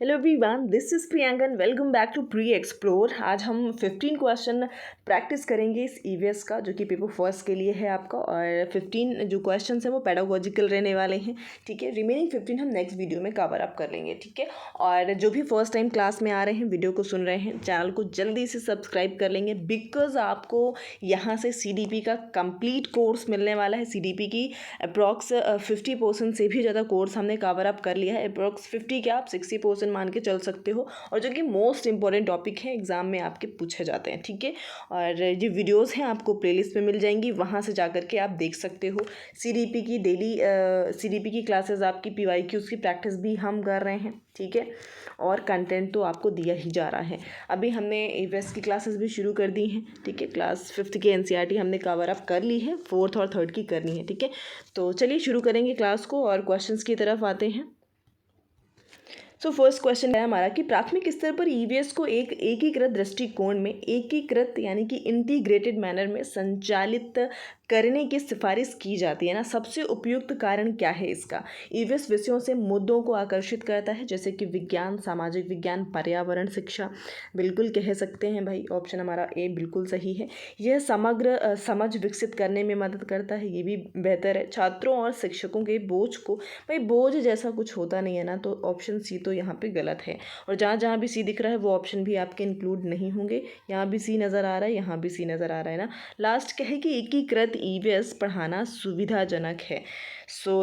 Hello everyone, this is Priyankan. Welcome back to pre explore. आज हम 15 question practice करेंगे इस ईवीएस का, जो कि पेपर फर्स्ट के लिए है आपका। और 15 जो क्वेश्चन हैं वो पेडागोजिकल रहने वाले हैं, ठीक है। रिमेनिंग 15 हम नेक्स्ट वीडियो में कवर अप कर लेंगे, ठीक है। और जो भी फर्स्ट टाइम क्लास में आ रहे हैं, वीडियो को सुन रहे हैं, चैनल को जल्दी से सब्सक्राइब कर लेंगे, बिकॉज आपको यहाँ से CDP का कंप्लीट कोर्स मिलने वाला है। CDP की अप्रॉक्स 50% से भी ज़्यादा कोर्स हमने कवर अप कर लिया है। अप्रॉक्स 50 क्या, आप 60% मान के चल सकते हो, और जो कि मोस्ट इंपॉर्टेंट टॉपिक है, एग्जाम में आपके पूछे जाते हैं, ठीक है। और ये वीडियोस हैं आपको प्लेलिस्ट में मिल जाएंगी, वहाँ से जा करके आप देख सकते हो। CDP की डेली CDP की क्लासेस, आपकी PYQs की प्रैक्टिस भी हम कर रहे हैं, ठीक है। और कंटेंट तो आपको दिया ही जा रहा है। अभी हमने ईवीएस की क्लासेस भी शुरू कर दी हैं, ठीक है। क्लास 5th की NCERT हमने कवर अप कर ली है, 4th और 3rd की करनी है, ठीक है। तो चलिए शुरू करेंगे क्लास को और क्वेश्चंस की तरफ आते हैं। फर्स्ट क्वेश्चन है हमारा कि प्राथमिक स्तर पर ईवीएस को एक एकीकृत दृष्टिकोण में, एकीकृत यानी कि इंटीग्रेटेड मैनर में संचालित करने की सिफारिश की जाती है ना। सबसे उपयुक्त कारण क्या है इसका? ईवीएस विषयों से मुद्दों को आकर्षित करता है, जैसे कि विज्ञान, सामाजिक विज्ञान, पर्यावरण, शिक्षा। बिल्कुल कह सकते हैं भाई, ऑप्शन हमारा ए बिल्कुल सही है। यह समग्र समझ विकसित करने में मदद करता है, ये भी बेहतर है। छात्रों और शिक्षकों के बोझ को, भाई बोझ जैसा कुछ होता नहीं है ना, तो ऑप्शन सी तो यहाँ पे गलत है। और जहाँ जहाँ भी सी दिख रहा है वो ऑप्शन भी आपके इंक्लूड नहीं होंगे। यहाँ भी सी नज़र आ रहा है, यहाँ भी सी नज़र आ रहा है ना। लास्ट क्या है कि एकीकृत ईवीएस पढ़ाना सुविधाजनक है।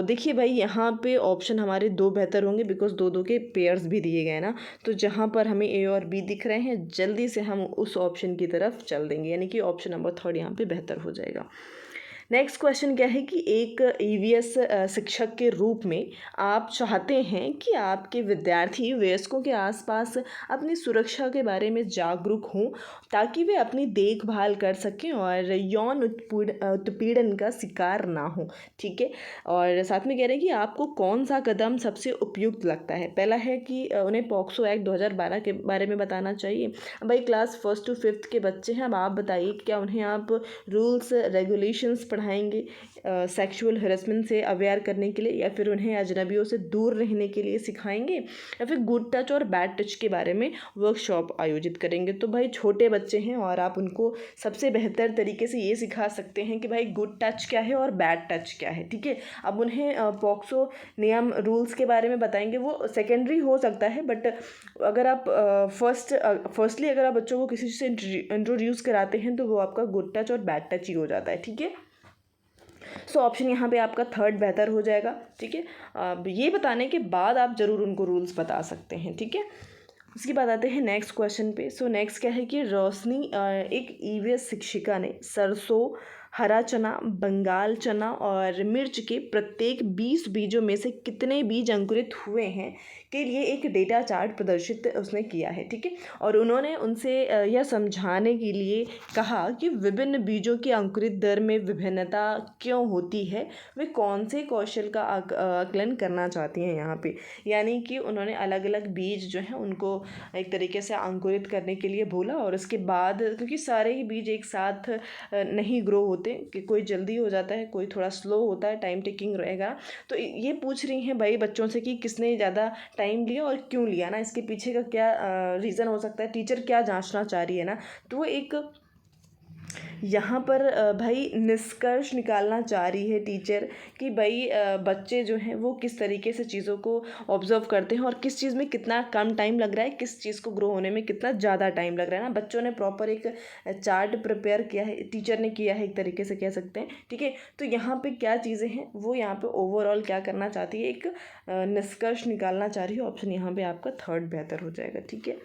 देखिए भाई, यहाँ पे ऑप्शन हमारे दो बेहतर होंगे, बिकॉज दो दो के पेयर्स भी दिए गए ना। तो जहाँ पर हमें ए और बी दिख रहे हैं, जल्दी से हम उस ऑप्शन की तरफ चल देंगे, यानी कि ऑप्शन नंबर 3 यहाँ पे बेहतर हो जाएगा। नेक्स्ट क्वेश्चन क्या है कि एक ईवीएस शिक्षक के रूप में आप चाहते हैं कि आपके विद्यार्थी वयस्कों के आसपास अपनी सुरक्षा के बारे में जागरूक हों, ताकि वे अपनी देखभाल कर सकें और यौन उत्पीड़न का शिकार ना हो, ठीक है। और साथ में कह रहे हैं कि आपको कौन सा कदम सबसे उपयुक्त लगता है। पहला है कि उन्हें पॉक्सो एक्ट 2012 के बारे में बताना चाहिए। भाई क्लास 1st to 5th के बच्चे हैं, अब आप बताइए क्या उन्हें आप रूल्स रेगुलेशंस पढ़ाएंगे सेक्सुअल हरेसमेंट से अवेयर करने के लिए, या फिर उन्हें अजनबियों से दूर रहने के लिए सिखाएंगे, या फिर गुड टच और बैड टच के बारे में वर्कशॉप आयोजित करेंगे। तो भाई छोटे बच्चे हैं और आप उनको सबसे बेहतर तरीके से ये सिखा सकते हैं कि भाई गुड टच क्या है और बैड टच क्या है, ठीक है। अब उन्हें पॉक्सो नियम रूल्स के बारे में बताएंगे, वो सेकेंडरी हो सकता है, बट अगर आप फर्स्टली अगर आप बच्चों को किसी से इंट्रोड्यूस कराते हैं, तो वो आपका गुड टच और बैड टच ही हो जाता है, ठीक है। ऑप्शन यहाँ पे आपका 3rd बेहतर हो जाएगा, ठीक है। अब ये बताने के बाद आप ज़रूर उनको रूल्स बता सकते हैं, ठीक है। उसके बाद आते हैं नेक्स्ट क्वेश्चन पे। नेक्स्ट क्या है कि रोशनी, एक ईवीएस शिक्षिका ने सरसों, हरा चना, बंगाल चना और मिर्च के प्रत्येक 20 बीजों में से कितने बीज अंकुरित हुए हैं के लिए एक डेटा चार्ट प्रदर्शित उसने किया है, ठीक है। और उन्होंने उनसे यह समझाने के लिए कहा कि विभिन्न बीजों की अंकुरित दर में विभिन्नता क्यों होती है, वे कौन से कौशल का आकलन करना चाहती हैं यहाँ पे। यानी कि उन्होंने अलग अलग बीज जो हैं उनको एक तरीके से अंकुरित करने के लिए बोला, और उसके बाद क्योंकि सारे ही बीज एक साथ नहीं ग्रो होते, कि कोई जल्दी हो जाता है, कोई थोड़ा स्लो होता है, टाइम टेकिंग रहेगा। तो ये पूछ रही हैं भाई बच्चों से कि किसने ज़्यादा टाइम लिया और क्यों लिया ना, इसके पीछे का क्या रीज़न हो सकता है, टीचर क्या जांचना चाह रही है ना। तो एक यहाँ पर भाई निष्कर्ष निकालना चाह रही है टीचर कि भाई बच्चे जो हैं वो किस तरीके से चीज़ों को ऑब्जर्व करते हैं, और किस चीज़ में कितना कम टाइम लग रहा है, किस चीज़ को ग्रो होने में कितना ज़्यादा टाइम लग रहा है ना। बच्चों ने प्रॉपर एक चार्ट प्रिपेयर किया है, टीचर ने किया है, एक तरीके से कह सकते हैं, ठीक है। तो यहाँ पे क्या चीज़ें हैं, वो यहाँ पे ओवरऑल क्या करना चाहती है, एक निष्कर्ष निकालना चाह रही है। ऑप्शन यहाँ पे आपका 3rd बेहतर हो जाएगा, ठीक है।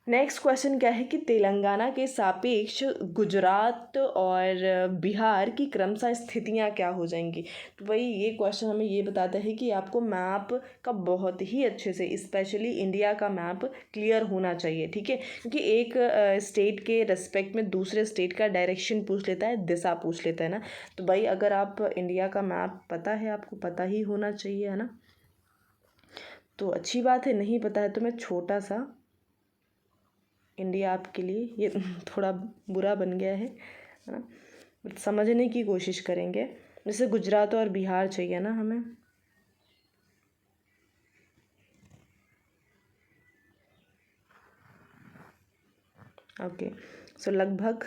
नेक्स्ट क्वेश्चन क्या है कि तेलंगाना के सापेक्ष गुजरात और बिहार की क्रमशः स्थितियाँ क्या हो जाएंगी। तो भाई ये क्वेश्चन हमें ये बताता है कि आपको मैप का बहुत ही अच्छे से, स्पेशली इंडिया का मैप क्लियर होना चाहिए, ठीक है। क्योंकि एक स्टेट के रेस्पेक्ट में दूसरे स्टेट का डायरेक्शन पूछ लेता है, दिशा पूछ लेता है ना। तो भाई अगर आप इंडिया का मैप पता है, आपको पता ही होना चाहिए, है ना। तो अच्छी बात है, नहीं पता है तो मैं छोटा सा इंडिया आपके लिए ये थोड़ा बुरा बन गया है ना, बट समझने की कोशिश करेंगे। जैसे गुजरात और बिहार चाहिए ना हमें। ओके, सो लगभग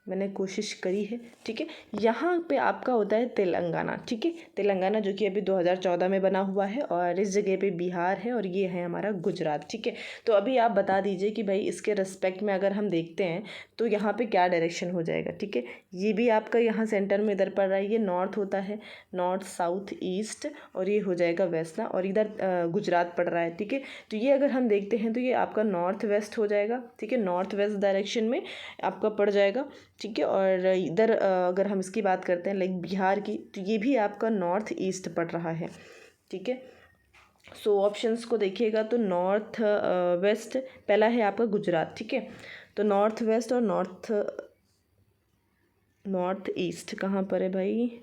मैंने कोशिश करी है। ठीक है, यहाँ पे आपका होता है तेलंगाना। ठीक है, तेलंगाना जो कि अभी 2014 में बना हुआ है, और इस जगह पे बिहार है, और ये है हमारा गुजरात। ठीक है, तो अभी आप बता दीजिए कि भाई इसके रिस्पेक्ट में अगर हम देखते हैं तो यहाँ पे क्या डायरेक्शन हो जाएगा। ठीक है, ये भी आपका यहाँ सेंटर में इधर पड़ रहा है, ये नॉर्थ होता है, नॉर्थ साउथ ईस्ट, और ये हो जाएगा वेस्ट ना, और इधर गुजरात पड़ रहा है। ठीक है, तो ये अगर हम देखते हैं तो ये आपका नॉर्थ वेस्ट हो जाएगा। ठीक है, नॉर्थ वेस्ट डायरेक्शन में आपका पड़ जाएगा। ठीक है, और इधर अगर हम इसकी बात करते हैं लाइक बिहार की, तो ये भी आपका नॉर्थ ईस्ट पड़ रहा है। ठीक है, सो ऑप्शंस को देखिएगा तो नॉर्थ वेस्ट पहला है आपका गुजरात। ठीक है, तो नॉर्थ वेस्ट और नॉर्थ ईस्ट कहाँ पर है भाई?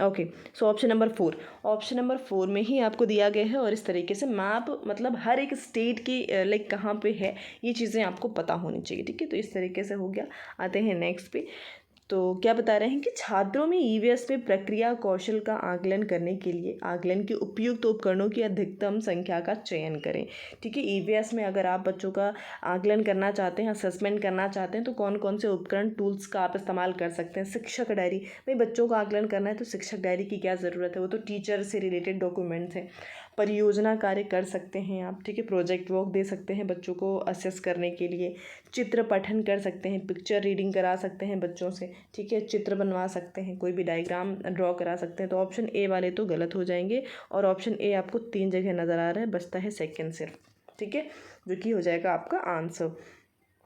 Okay, so option number 4, option number 4 में ही आपको दिया गया है, और इस तरीके से मैप मतलब हर एक स्टेट की लाइक कहाँ पे है ये चीज़ें आपको पता होनी चाहिए। ठीक है, तो इस तरीके से हो गया। आते हैं नेक्स्ट पे। तो क्या बता रहे हैं कि छात्रों में ईवीएस में प्रक्रिया कौशल का आकलन करने के लिए आकलन के उपयुक्त उपकरणों की अधिकतम संख्या का चयन करें। ठीक है, ईवीएस में अगर आप बच्चों का आकलन करना चाहते हैं, असेसमेंट करना चाहते हैं, तो कौन कौन से उपकरण टूल्स का आप इस्तेमाल कर सकते हैं। शिक्षक डायरी, भाई बच्चों का आकलन करना है तो शिक्षक डायरी की क्या ज़रूरत है, वो तो टीचर से रिलेटेड डॉक्यूमेंट्स हैं। परियोजना कार्य कर सकते हैं आप। ठीक है, प्रोजेक्ट वर्क दे सकते हैं बच्चों को असेस करने के लिए। चित्र पठन कर सकते हैं, पिक्चर रीडिंग करा सकते हैं बच्चों से। ठीक है, चित्र बनवा सकते हैं, कोई भी डायग्राम ड्रॉ करा सकते हैं। तो ऑप्शन ए वाले तो गलत हो जाएंगे, और ऑप्शन ए आपको 3 जगह नज़र आ रहा है, बचता है सेकेंड सिर्फ। ठीक है, जो कि हो जाएगा आपका आंसर।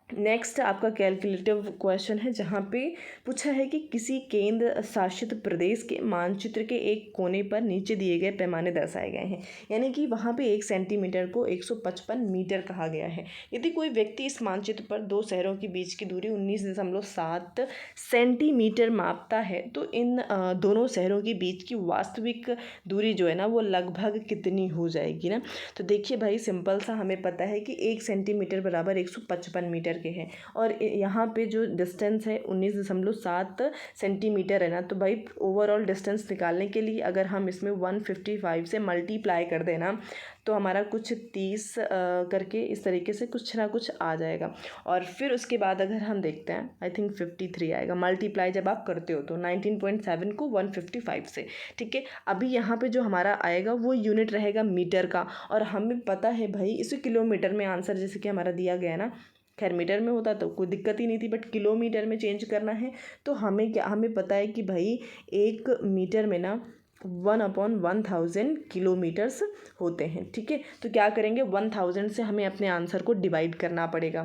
नेक्स्ट आपका कैलकुलेटिव क्वेश्चन है, जहाँ पे पूछा है कि किसी केंद्र शासित प्रदेश के मानचित्र के एक कोने पर नीचे दिए गए पैमाने दर्शाए गए हैं। यानी कि वहाँ पे 1 सेंटीमीटर को 155 मीटर कहा गया है। यदि कोई व्यक्ति इस मानचित्र पर 2 शहरों के बीच की दूरी 19.7 सेंटीमीटर मापता है, तो इन दोनों शहरों के बीच की वास्तविक दूरी जो है ना वो लगभग कितनी हो जाएगी ना। तो देखिए भाई, सिंपल सा हमें पता है कि 1 सेंटीमीटर बराबर 155 मीटर के हैं, और यहाँ पे जो डिस्टेंस है 19.7 सेंटीमीटर है ना। तो भाई ओवरऑल डिस्टेंस निकालने के लिए अगर हम इसमें 155 से मल्टीप्लाई कर देना, तो हमारा कुछ 30 करके इस तरीके से कुछ ना कुछ आ जाएगा। और फिर उसके बाद अगर हम देखते हैं, आई थिंक 53 आएगा मल्टीप्लाई जब आप करते हो तो 19.7 को 155 से। ठीक है, अभी यहाँ पे जो हमारा आएगा वो यूनिट रहेगा मीटर का, और हमें पता है भाई इसे किलोमीटर में आंसर जैसे कि हमारा दिया गया है ना। खैर मीटर में होता तो कोई दिक्कत ही नहीं थी, बट किलोमीटर में चेंज करना है। तो हमें पता है कि भाई 1 मीटर में ना 1/1000 किलोमीटर्स होते हैं। ठीक है, तो क्या करेंगे, 1000 से हमें अपने आंसर को डिवाइड करना पड़ेगा।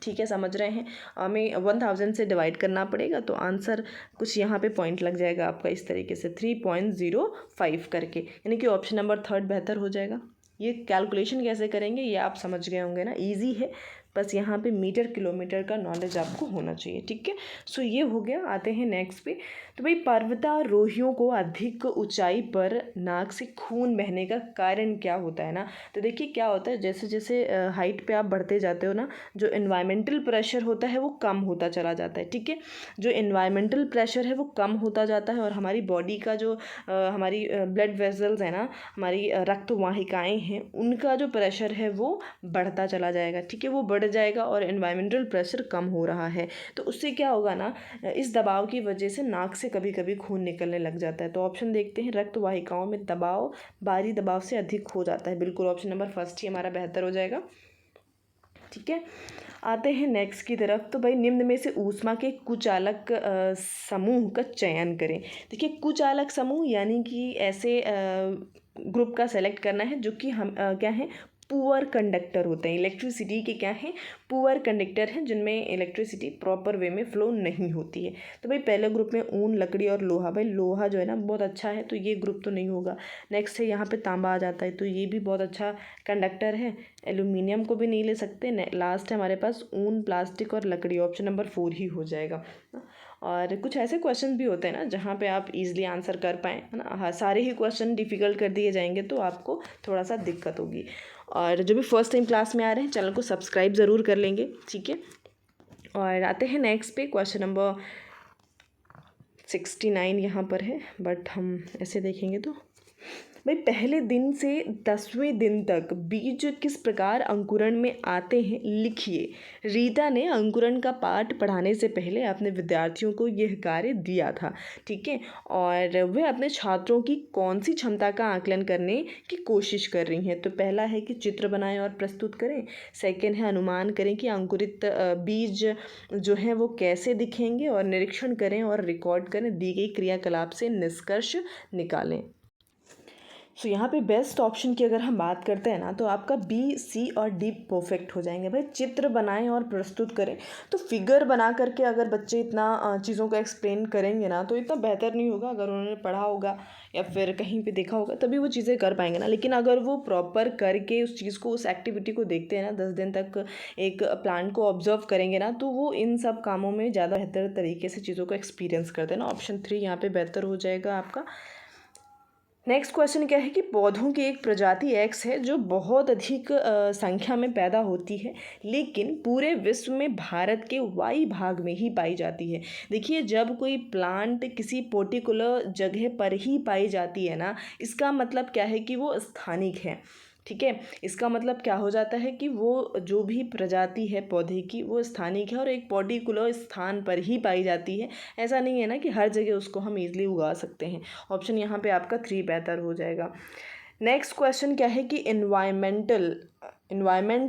ठीक है, समझ रहे हैं, हमें 1000 से डिवाइड करना पड़ेगा, तो आंसर कुछ यहाँ पे पॉइंट लग जाएगा आपका इस तरीके से 3.05 करके, यानी कि ऑप्शन नंबर 3 बेहतर हो जाएगा। ये कैलकुलेशन कैसे करेंगे ये आप समझ गए होंगे ना, इजी है, बस यहाँ पे मीटर किलोमीटर का नॉलेज आपको होना चाहिए। ठीक है, सो ये हो गया। आते हैं नेक्स्ट पे। तो भाई पर्वतारोहियों को अधिक ऊंचाई पर नाक से खून बहने का कारण क्या होता है ना। तो देखिए क्या होता है, जैसे जैसे हाइट पे आप बढ़ते जाते हो ना, जो इन्वायरमेंटल प्रेशर होता है वो कम होता चला जाता है। ठीक है, जो इन्वायरमेंटल प्रेशर है वो कम होता जाता है, और हमारी बॉडी का जो हमारी ब्लड वेसल्स है ना, हमारी रक्त वाहिकाएँ हैं, उनका जो प्रेशर है वो बढ़ता चला जाएगा। ठीक है, वो बढ़ जाएगा, और एनवायरमेंटल प्रेशर कम हो रहा है, तो उससे क्या होगा ना, इस दबाव की वजह से नाक से कभी कभी खून निकलने लग जाता है। तो ऑप्शन देखते हैं, रक्त वाहिकाओं में दबाव बाहरी दबाव से अधिक हो जाता है। बिल्कुल ऑप्शन नंबर फर्स्ट ही हमारा बेहतर हो जाएगा। ठीक है, आते हैं नेक्स्ट की तरफ। तो भाई निम्न में से ऊष्मा के कुचालक समूह का चयन करें। देखिए कुचालक समूह यानी कि ऐसे ग्रुप का सेलेक्ट करना है जो कि हम क्या है, पुअर कंडक्टर होते हैं। इलेक्ट्रिसिटी के क्या हैं, पुअर कंडक्टर हैं, जिनमें इलेक्ट्रिसिटी प्रॉपर वे में फ्लो नहीं होती है। तो भाई पहले ग्रुप में ऊन, लकड़ी और लोहा। भाई लोहा जो है ना बहुत अच्छा है, तो ये ग्रुप तो नहीं होगा। नेक्स्ट है यहाँ पे तांबा आ जाता है, तो ये भी बहुत अच्छा कंडक्टर है। एल्यूमिनियम को भी नहीं ले सकते। लास्ट है हमारे पास ऊन, प्लास्टिक और लकड़ी। ऑप्शन नंबर 4 ही हो जाएगा। और कुछ ऐसे क्वेश्चन भी होते हैं ना जहाँ पे आप इजीली आंसर कर पाएँ, है ना। हाँ, सारे ही क्वेश्चन डिफ़िकल्ट कर दिए जाएंगे तो आपको थोड़ा सा दिक्कत होगी। और जो भी फर्स्ट टाइम क्लास में आ रहे हैं चैनल को सब्सक्राइब ज़रूर कर लेंगे। ठीक है, और आते हैं नेक्स्ट पे। क्वेश्चन नंबर 69 यहाँ पर है, बट हम ऐसे देखेंगे तो भाई पहले दिन से 10वें दिन तक बीज किस प्रकार अंकुरण में आते हैं लिखिए। रीता ने अंकुरण का पाठ पढ़ाने से पहले अपने विद्यार्थियों को यह कार्य दिया था, ठीक है। और वह अपने छात्रों की कौन सी क्षमता का आकलन करने की कोशिश कर रही हैं। तो पहला है कि चित्र बनाएं और प्रस्तुत करें। सेकंड है अनुमान करें कि अंकुरित बीज जो है वो कैसे दिखेंगे, और निरीक्षण करें और रिकॉर्ड करें। दी गई क्रियाकलाप से निष्कर्ष निकालें। सो यहाँ पे बेस्ट ऑप्शन की अगर हम बात करते हैं ना, तो आपका बी, सी और डी परफेक्ट हो जाएंगे। भाई चित्र बनाएं और प्रस्तुत करें, तो फिगर बना करके अगर बच्चे इतना चीज़ों को एक्सप्लेन करेंगे ना, तो इतना बेहतर नहीं होगा। अगर उन्होंने पढ़ा होगा या फिर कहीं पे देखा होगा तभी वो चीज़ें कर पाएंगे ना। लेकिन अगर वो प्रॉपर करके उस चीज़ को, उस एक्टिविटी को देखते हैं ना, 10 दिन तक एक प्लांट को ऑब्जर्व करेंगे ना, तो वो इन सब कामों में ज़्यादा बेहतर तरीके से चीज़ों को एक्सपीरियंस करते हैं ना। ऑप्शन 3 यहाँ पे बेहतर हो जाएगा आपका। नेक्स्ट क्वेश्चन क्या है कि पौधों की एक प्रजाति एक्स है जो बहुत अधिक संख्या में पैदा होती है, लेकिन पूरे विश्व में भारत के वाई भाग में ही पाई जाती है। देखिए, जब कोई प्लांट किसी पर्टिकुलर जगह पर ही पाई जाती है ना, इसका मतलब क्या है कि वो स्थानिक है, ठीक है। इसका मतलब क्या हो जाता है कि वो जो भी प्रजाति है पौधे की, वो स्थानिक है और एक पर्टिकुलर स्थान पर ही पाई जाती है। ऐसा नहीं है ना कि हर जगह उसको हम इजीली उगा सकते हैं। ऑप्शन यहाँ पे आपका 3 बेहतर हो जाएगा। नेक्स्ट क्वेश्चन क्या है कि इन्वायरमेंट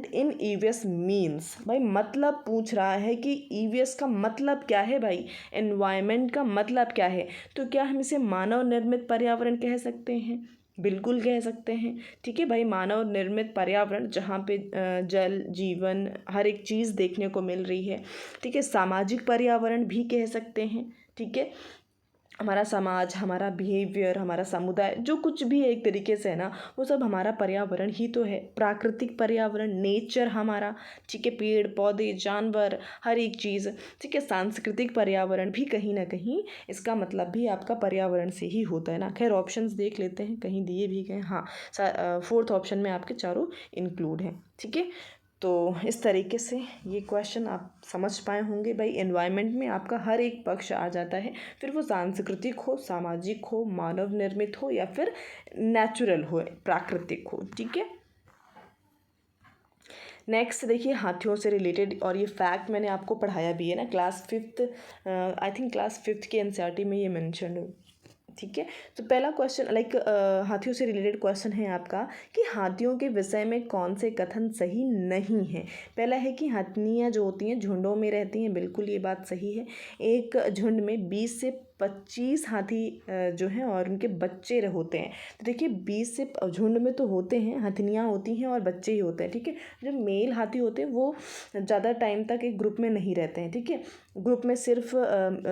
इन ईवीएस मीन्स। भाई मतलब पूछ रहा है कि ईवीएस का मतलब क्या है। भाई इन्वायरमेंट का मतलब क्या है, तो क्या हम इसे मानव निर्मित पर्यावरण कह सकते हैं? बिल्कुल कह सकते हैं, ठीक है। भाई मानव निर्मित पर्यावरण जहाँ पे जल, जीवन, हर एक चीज़ देखने को मिल रही है, ठीक है। सामाजिक पर्यावरण भी कह सकते हैं, ठीक है। हमारा समाज, हमारा बिहेवियर, हमारा समुदाय, जो कुछ भी एक तरीके से है ना, वो सब हमारा पर्यावरण ही तो है। प्राकृतिक पर्यावरण, नेचर हमारा, ठीक है, पेड़ पौधे, जानवर, हर एक चीज़, ठीक है। सांस्कृतिक पर्यावरण भी कहीं ना कहीं इसका मतलब भी आपका पर्यावरण से ही होता है ना। खैर ऑप्शंस देख लेते हैं, कहीं दिए भी गए। हाँ, 4th ऑप्शन में आपके चारों इंक्लूड हैं, ठीक है। तो इस तरीके से ये क्वेश्चन आप समझ पाए होंगे। भाई एनवायरनमेंट में आपका हर एक पक्ष आ जाता है, फिर वो सांस्कृतिक हो, सामाजिक हो, मानव निर्मित हो या फिर नेचुरल हो, प्राकृतिक हो, ठीक है। नेक्स्ट देखिए हाथियों से रिलेटेड, और ये फैक्ट मैंने आपको पढ़ाया भी है ना class 5th, I think class 5th के एनसीईआरटी में ये मेंशन है, ठीक है। तो पहला क्वेश्चन हाथियों से रिलेटेड क्वेश्चन है आपका कि हाथियों के विषय में कौन से कथन सही नहीं है। पहला है कि हाथियाँ जो होती हैं झुंडों में रहती हैं, बिल्कुल ये बात सही है। एक झुंड में 20 से 25 हाथी जो हैं और उनके बच्चे होते हैं। तो देखिए 20 से झुंड में तो होते हैं, हथनियाँ होती हैं और बच्चे ही होते हैं, ठीक है। जो मेल हाथी होते हैं वो ज़्यादा टाइम तक एक ग्रुप में नहीं रहते हैं, ठीक है। ग्रुप में सिर्फ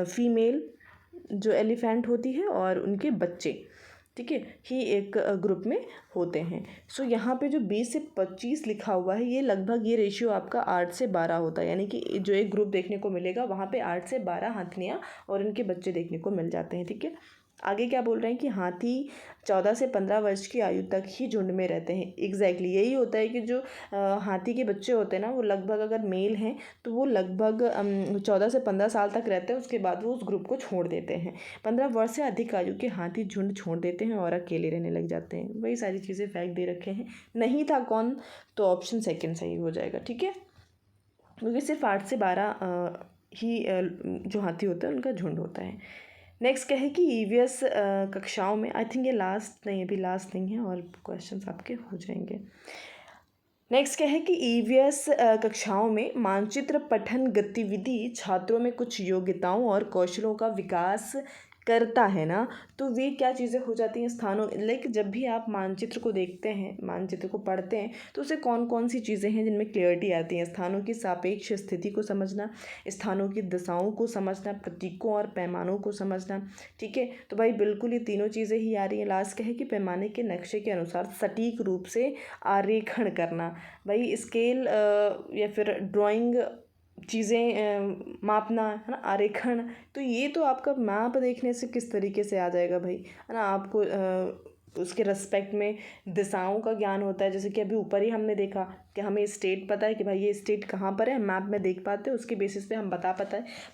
फीमेल जो एलिफेंट होती है और उनके बच्चे, ठीक है, ही एक ग्रुप में होते हैं। सो यहाँ पे जो 20 से 25 लिखा हुआ है, ये लगभग ये रेशियो आपका 8 से 12 होता है। यानी कि जो एक ग्रुप देखने को मिलेगा वहाँ पे 8 से 12 हाथियाँ और इनके बच्चे देखने को मिल जाते हैं, ठीक है। आगे क्या बोल रहे हैं कि हाथी 14 से 15 वर्ष की आयु तक ही झुंड में रहते हैं। एग्जैक्टली यही होता है कि जो हाथी के बच्चे होते हैं ना, वो लगभग अगर मेल हैं तो वो लगभग 14 से 15 साल तक रहते हैं, उसके बाद वो उस ग्रुप को छोड़ देते हैं। 15 वर्ष से अधिक आयु के हाथी झुंड छोड़ देते हैं और अकेले रहने लग जाते हैं। वही सारी चीज़ें फैक्ट दे रखे हैं। नहीं था कौन, तो ऑप्शन सेकेंड सही हो जाएगा, ठीक है। क्योंकि सिर्फ 8 से 12 ही जो हाथी होते हैं उनका झुंड होता है। नेक्स्ट क्या है कि ईवीएस कक्षाओं में, आई थिंक ये लास्ट नहीं, अभी लास्ट नहीं है और क्वेश्चंस आपके हो जाएंगे। नेक्स्ट क्या है कि ईवीएस कक्षाओं में मानचित्र पठन गतिविधि छात्रों में कुछ योग्यताओं और कौशलों का विकास करता है ना। तो वे क्या चीज़ें हो जाती हैं स्थानों, लाइक जब भी आप मानचित्र को देखते हैं, मानचित्र को पढ़ते हैं, तो उसे कौन कौन सी चीज़ें हैं जिनमें क्लियरिटी आती है। स्थानों की सापेक्ष स्थिति को समझना, स्थानों की दिशाओं को समझना, प्रतीकों और पैमानों को समझना, ठीक है। तो भाई बिल्कुल ये तीनों चीज़ें ही आ रही हैं। लास्ट क्या है कि पैमाने के नक्शे के अनुसार सटीक रूप से आरेखण करना। भाई स्केल या फिर ड्राइंग चीज़ें मापना, है ना, आरेखण। तो ये तो आपका मैप देखने से किस तरीके से आ जाएगा भाई, है ना। आपको उसके रेस्पेक्ट में दिशाओं का ज्ञान होता है। जैसे कि अभी ऊपर ही हमने देखा कि हमें स्टेट पता है कि भाई ये स्टेट कहाँ पर है, मैप में देख पाते हैं, उसके बेसिस पे हम बता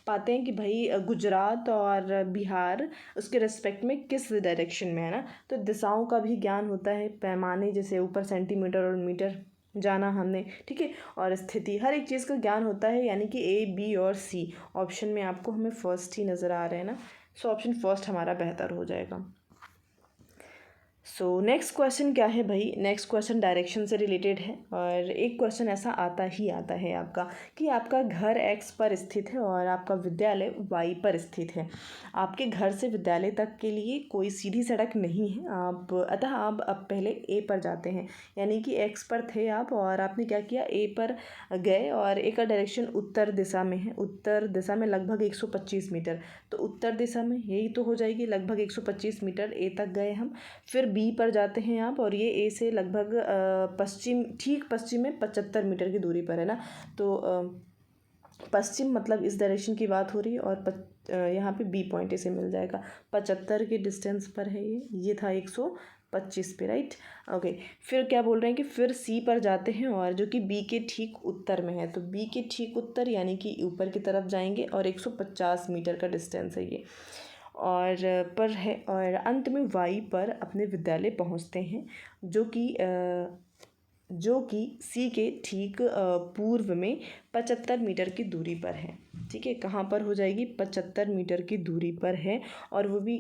पाते हैं कि भाई गुजरात और बिहार उसके रेस्पेक्ट में किस डायरेक्शन में है ना। तो दिशाओं का भी ज्ञान होता है, पैमाने जैसे ऊपर सेंटीमीटर और मीटर जाना हमने, ठीक है, और स्थिति, हर एक चीज़ का ज्ञान होता है। यानी कि ए, बी और सी ऑप्शन में आपको हमें फर्स्ट ही नज़र आ रहे हैं ना। सो ऑप्शन फर्स्ट हमारा बेहतर हो जाएगा। सो नेक्स्ट क्वेश्चन क्या है भाई, नेक्स्ट क्वेश्चन डायरेक्शन से रिलेटेड है। और एक क्वेश्चन ऐसा आता है आपका कि आपका घर एक्स पर स्थित है और आपका विद्यालय वाई पर स्थित है। आपके घर से विद्यालय तक के लिए कोई सीधी सड़क नहीं है, अतः आप अब पहले ए पर जाते हैं। यानी कि एक्स पर थे आप और आपने क्या किया, ए पर गए और ए का डायरेक्शन उत्तर दिशा में है, उत्तर दिशा में लगभग 125 मीटर। तो उत्तर दिशा में यही तो हो जाएगी, लगभग 125 मीटर ए तक गए हम। फिर बी पर जाते हैं आप और ये ए से लगभग ठीक पश्चिम में 75 मीटर की दूरी पर है ना। तो पश्चिम मतलब इस डायरेक्शन की बात हो रही है और यहाँ पे बी पॉइंट इसे मिल जाएगा, 75 के डिस्टेंस पर है ये था 125 पे, राइट। ओके, फिर क्या बोल रहे हैं कि फिर सी पर जाते हैं और जो कि बी के ठीक उत्तर में है। तो बी के ठीक उत्तर यानी कि ऊपर की तरफ जाएंगे और 150 मीटर का डिस्टेंस है ये और पर है। और अंत में वाई पर अपने विद्यालय पहुंचते हैं जो कि सी के ठीक पूर्व में 75 मीटर की दूरी पर है, ठीक है। कहाँ पर हो जाएगी, 75 मीटर की दूरी पर है और वो भी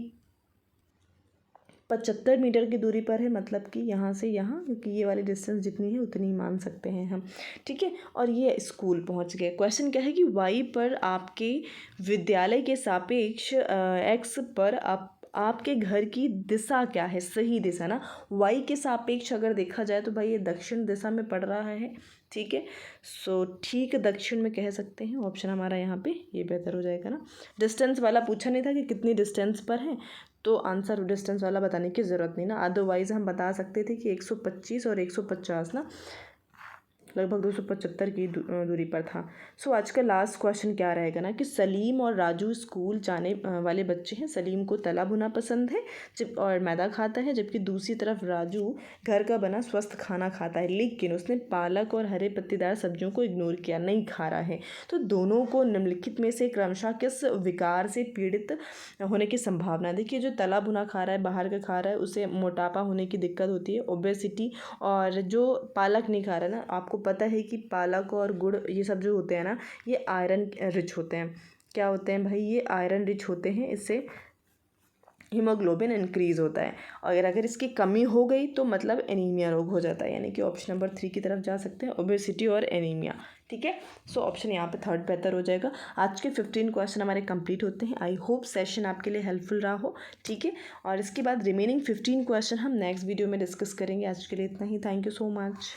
75 मीटर की दूरी पर है, मतलब कि यहाँ से यहाँ, क्योंकि ये वाली डिस्टेंस जितनी है उतनी ही मान सकते हैं हम, ठीक है। और ये स्कूल पहुँच गए। क्वेश्चन क्या है कि वाई पर आपके विद्यालय के सापेक्ष एक्स पर आपके घर की दिशा क्या है, सही दिशा ना। वाई के सापेक्ष अगर देखा जाए तो भाई ये दक्षिण दिशा में पड़ रहा है, ठीक है। सो ठीक दक्षिण में कह सकते हैं, ऑप्शन हमारा यहाँ पे ये बेहतर हो जाएगा ना। डिस्टेंस वाला पूछा नहीं था कि कितनी डिस्टेंस पर है, तो आंसर डिस्टेंस वाला बताने की ज़रूरत नहीं ना। अदरवाइज़ हम बता सकते थे कि 125 और 150 ना, लगभग 275 की दूरी पर था। सो आज का लास्ट क्वेश्चन क्या रहेगा ना कि सलीम और राजू स्कूल जाने वाले बच्चे हैं। सलीम को तला भुना पसंद है और मैदा खाता है, जबकि दूसरी तरफ राजू घर का बना स्वस्थ खाना खाता है, लेकिन उसने पालक और हरे पत्तेदार सब्जियों को इग्नोर किया, नहीं खा रहा है। तो दोनों को निम्नलिखित में से क्रमशः किस विकार से पीड़ित होने की संभावना। देखिए, जो तला भुना खा रहा है, बाहर का खा रहा है, उसे मोटापा होने की दिक्कत होती है, ओबेसिटी। और जो पालक नहीं खा रहा है ना, आपको पता है कि पालक और गुड़ ये सब जो होते हैं ना, ये आयरन रिच होते हैं। क्या होते हैं भाई, ये आयरन रिच होते हैं, इससे हीमोग्लोबिन इंक्रीज़ होता है। और अगर इसकी कमी हो गई तो मतलब एनीमिया रोग हो जाता है। यानी कि ऑप्शन नंबर 3 की तरफ जा सकते हैं, ओबेसिटी और एनीमिया, ठीक है। सो ऑप्शन यहाँ पे थर्ड बेहतर हो जाएगा। आज के 15 क्वेश्चन हमारे कंप्लीट होते हैं। आई होप सेशन आपके लिए हेल्पफुल रहा हो, ठीक है। और इसके बाद रिमेनिंग 15 क्वेश्चन हम नेक्स्ट वीडियो में डिस्कस करेंगे। आज के लिए इतना ही। Thank you so much.